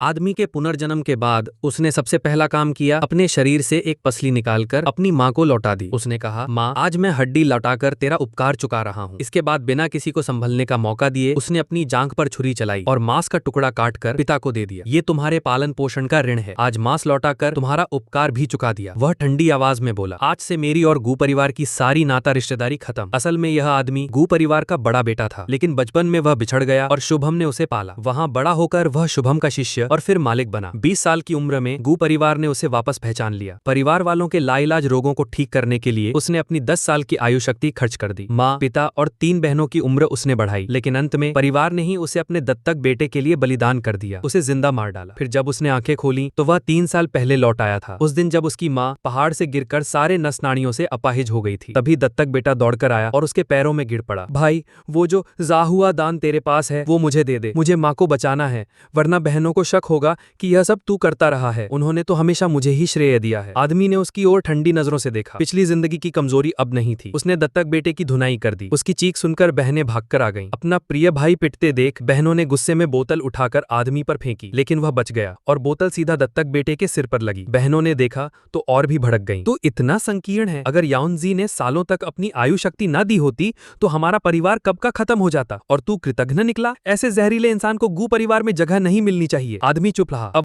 आदमी के पुनर्जन्म के बाद उसने सबसे पहला काम किया, अपने शरीर से एक पसली निकालकर अपनी माँ को लौटा दी। उसने कहा, माँ, आज मैं हड्डी लौटाकर तेरा उपकार चुका रहा हूँ। इसके बाद बिना किसी को संभलने का मौका दिए उसने अपनी जांघ पर छुरी चलाई और मांस का टुकड़ा काटकर पिता को दे दिया। ये तुम्हारे पालन पोषण का ऋण है। आज मांस लौटाकर तुम्हारा उपकार भी चुका दिया। वह ठंडी आवाज में बोला, आज से मेरी और गू परिवार की सारी नाता रिश्तेदारी खत्म। असल में यह आदमी गू परिवार का बड़ा बेटा था, लेकिन बचपन में वह बिछड़ गया और शुभम ने उसे पाला। वहाँ बड़ा होकर वह शुभम का शिष्य और फिर मालिक बना। 20 साल की उम्र में गू परिवार ने उसे वापस पहचान लिया। परिवार वालों के लाइलाज रोगों को ठीक करने के लिए उसने अपनी 10 साल की आयु शक्ति खर्च कर दी। माँ, पिता और 3 बहनों की उम्र उसने बढ़ाई, लेकिन अंत में परिवार ने ही उसे अपने दत्तक बेटे के लिए बलिदान कर दिया। उसे जिंदा मार डाला। फिर जब उसने आंखें खोली तो वह 3 साल पहले लौट आया था। उस दिन जब उसकी माँ पहाड़ से गिरकर सारे नस नाड़ियों से अपाहिज हो गई थी, तभी दत्तक बेटा दौड़कर आया और उसके पैरों में गिर पड़ा। भाई, वो जो जा हुआ दान तेरे पास है वो मुझे दे दे। मुझे माँ को बचाना है, वरना बहनों को शक होगा कि यह सब तू करता रहा है। उन्होंने तो हमेशा मुझे ही श्रेय दिया है। आदमी ने उसकी ओर ठंडी नजरों से देखा। पिछली जिंदगी की कमजोरी अब नहीं थी। उसने दत्तक बेटे की धुनाई कर दी। उसकी चीख सुनकर बहनें भागकर आ गईं। अपना प्रिय भाई पिटते देख बहनों ने गुस्से में बोतल उठाकर आदमी पर फेंकी, लेकिन वह बच गया और बोतल सीधा दत्तक बेटे के सिर पर लगी। बहनों ने देखा तो और भी भड़क गईं। तो इतना संकीर्ण है। अगर याओनजी ने सालों तक अपनी आयु शक्ति न दी होती तो हमारा परिवार कब का खत्म हो जाता। और तू कृतघ्न निकला। ऐसे जहरीले इंसान को गू परिवार में जगह नहीं मिलनी चाहिए। आदमी चुप रहा।